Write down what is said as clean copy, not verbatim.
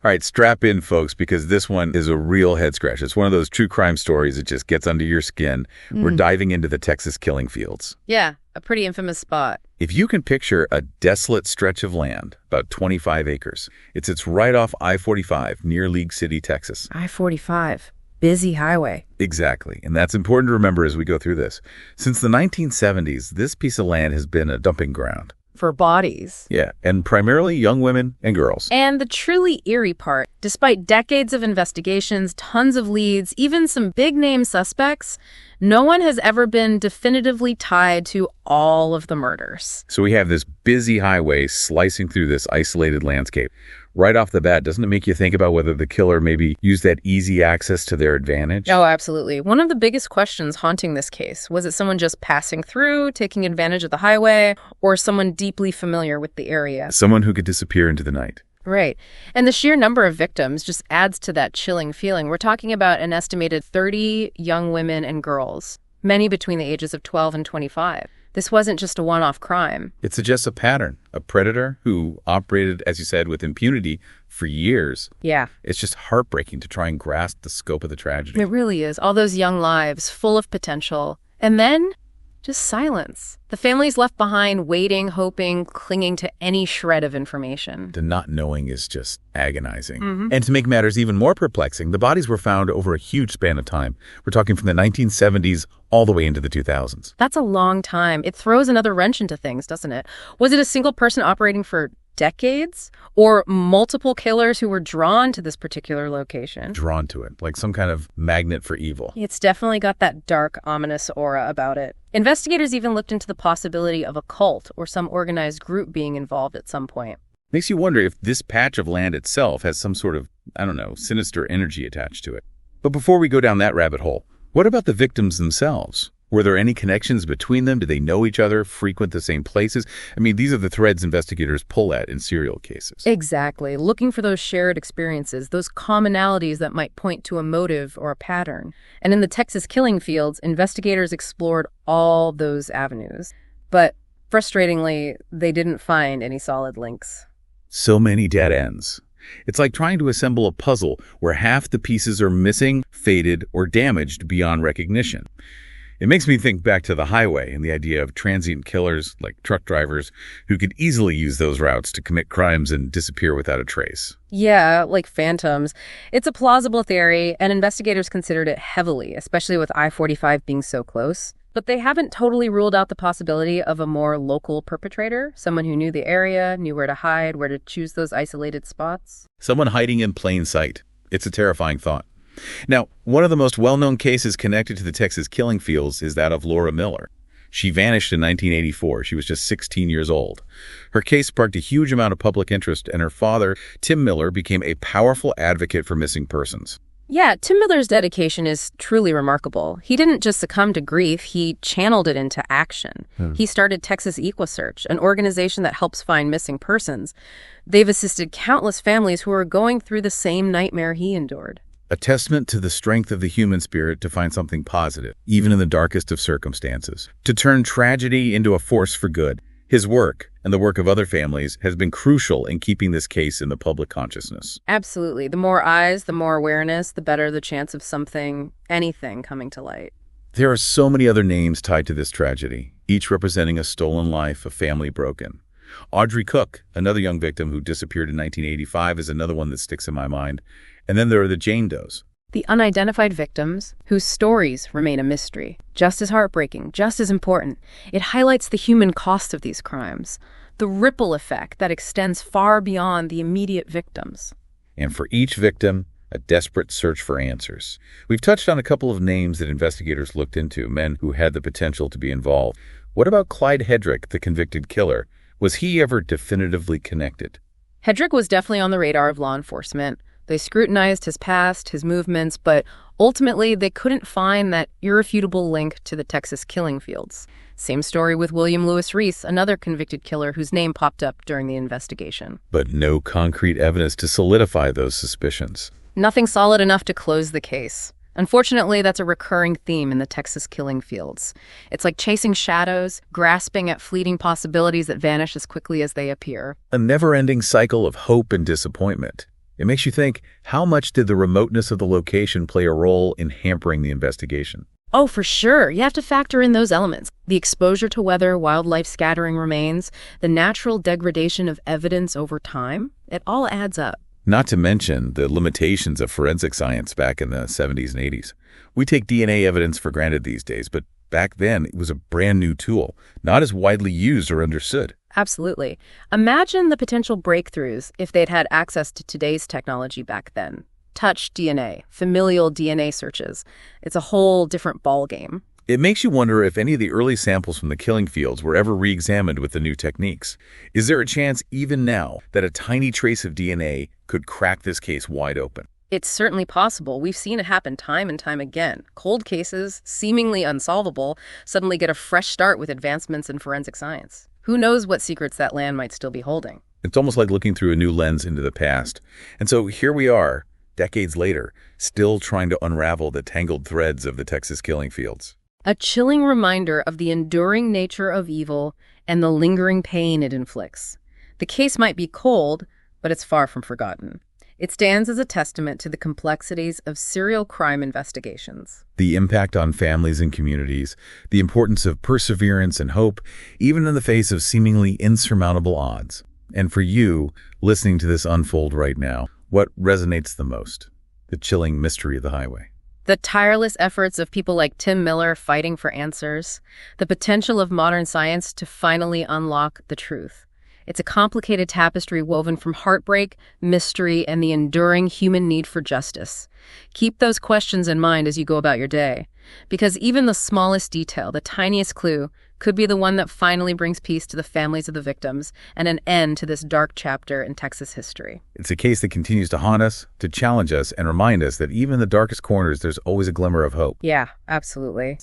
All right, strap in, folks, because this one is a real head scratch. It's one of those true crime stories that just gets under your skin. We're diving into the Texas killing fields. Yeah, a pretty infamous spot. If you can picture a desolate stretch of land, about 25 acres, it's right off I-45 near League City, Texas. I-45, busy highway. Exactly, and that's important to remember as we go through this. Since the 1970s, this piece of land has been a dumping ground. For bodies. Yeah, and primarily young women and girls. And the truly eerie part, despite decades of investigations, tons of leads, even some big-name suspects, no one has ever been definitively tied to all of the murders. So we have this busy highway slicing through this isolated landscape. Right off the bat, doesn't it make you think about whether the killer maybe used that easy access to their advantage? Oh, absolutely. One of the biggest questions haunting this case, was it someone just passing through, taking advantage of the highway, or someone deeply familiar with the area? Someone who could disappear into the night. Right. And the sheer number of victims just adds to that chilling feeling. We're talking about an estimated 30 young women and girls, many between the ages of 12 and 25. This wasn't just a one-off crime. It suggests a pattern, a predator who operated, as you said, with impunity for years. Yeah. It's just heartbreaking to try and grasp the scope of the tragedy. It really is. All those young lives, full of potential. And then, just silence. The families left behind, waiting, hoping, clinging to any shred of information. The not knowing is just agonizing. And to make matters even more perplexing, the bodies were found over a huge span of time. We're talking from the 1970s all the way into the 2000s. That's a long time. It throws another wrench into things, doesn't it? Was it a single person operating for decades, or multiple killers who were drawn to this particular location? Drawn to it, like some kind of magnet for evil. It's definitely got that dark, ominous aura about it. Investigators even looked into the possibility of a cult or some organized group being involved at some point. Makes you wonder if this patch of land itself has some sort of, I don't know, sinister energy attached to it. But before we go down that rabbit hole, what about the victims themselves? Were there any connections between them? Did they know each other, frequent the same places? I mean, these are the threads investigators pull at in serial cases. Exactly. Looking for those shared experiences, those commonalities that might point to a motive or a pattern. And in the Texas killing fields, investigators explored all those avenues. But frustratingly, they didn't find any solid links. So many dead ends. It's like trying to assemble a puzzle where half the pieces are missing, faded, or damaged beyond recognition. It makes me think back to the highway and the idea of transient killers like truck drivers who could easily use those routes to commit crimes and disappear without a trace. Yeah, like phantoms. It's a plausible theory, and investigators considered it heavily, especially with I-45 being so close. But they haven't totally ruled out the possibility of a more local perpetrator, someone who knew the area, knew where to hide, where to choose those isolated spots. Someone hiding in plain sight. It's a terrifying thought. Now, one of the most well-known cases connected to the Texas killing fields is that of Laura Miller. She vanished in 1984. She was just 16 years old. Her case sparked a huge amount of public interest, and her father, Tim Miller, became a powerful advocate for missing persons. Yeah, Tim Miller's dedication is truly remarkable. He didn't just succumb to grief, he channeled it into action. He started Texas EquuSearch, an organization that helps find missing persons. They've assisted countless families who are going through the same nightmare he endured. A testament to the strength of the human spirit to find something positive, even in the darkest of circumstances. To turn tragedy into a force for good. His work, and the work of other families, has been crucial in keeping this case in the public consciousness. Absolutely. The more eyes, the more awareness, the better the chance of something, anything coming to light. There are so many other names tied to this tragedy, each representing a stolen life, a family broken. Audrey Cook, another young victim who disappeared in 1985, is another one that sticks in my mind. And then there are the Jane Does. The unidentified victims, whose stories remain a mystery. Just as heartbreaking, just as important. It highlights the human cost of these crimes, the ripple effect that extends far beyond the immediate victims. And for each victim, a desperate search for answers. We've touched on a couple of names that investigators looked into, men who had the potential to be involved. What about Clyde Hedrick, the convicted killer? Was he ever definitively connected? Hedrick was definitely on the radar of law enforcement. They scrutinized his past, his movements, but ultimately they couldn't find that irrefutable link to the Texas killing fields. Same story with William Lewis Reese, another convicted killer whose name popped up during the investigation. But no concrete evidence to solidify those suspicions. Nothing solid enough to close the case. Unfortunately, that's a recurring theme in the Texas killing fields. It's like chasing shadows, grasping at fleeting possibilities that vanish as quickly as they appear. A never-ending cycle of hope and disappointment. It makes you think, how much did the remoteness of the location play a role in hampering the investigation? Oh, for sure. You have to factor in those elements. The exposure to weather, wildlife scattering remains, the natural degradation of evidence over time. It all adds up. Not to mention the limitations of forensic science back in the 70s and 80s. We take DNA evidence for granted these days, but back then it was a brand new tool, not as widely used or understood. Absolutely. Imagine the potential breakthroughs if they'd had access to today's technology back then. Touch DNA, familial DNA searches. It's a whole different ballgame. It makes you wonder if any of the early samples from the killing fields were ever re-examined with the new techniques. Is there a chance, even now, that a tiny trace of DNA could crack this case wide open? It's certainly possible. We've seen it happen time and time again. Cold cases, seemingly unsolvable, suddenly get a fresh start with advancements in forensic science. Who knows what secrets that land might still be holding? It's almost like looking through a new lens into the past. And so here we are, decades later, still trying to unravel the tangled threads of the Texas killing fields. A chilling reminder of the enduring nature of evil and the lingering pain it inflicts. The case might be cold, but it's far from forgotten. It stands as a testament to the complexities of serial crime investigations. The impact on families and communities, the importance of perseverance and hope, even in the face of seemingly insurmountable odds. And for you, listening to this unfold right now, what resonates the most? The chilling mystery of the highway. The tireless efforts of people like Tim Miller fighting for answers, the potential of modern science to finally unlock the truth. It's a complicated tapestry woven from heartbreak, mystery, and the enduring human need for justice. Keep those questions in mind as you go about your day, because even the smallest detail, the tiniest clue, could be the one that finally brings peace to the families of the victims and an end to this dark chapter in Texas history. It's a case that continues to haunt us, to challenge us, and remind us that even in the darkest corners, there's always a glimmer of hope. Yeah, absolutely.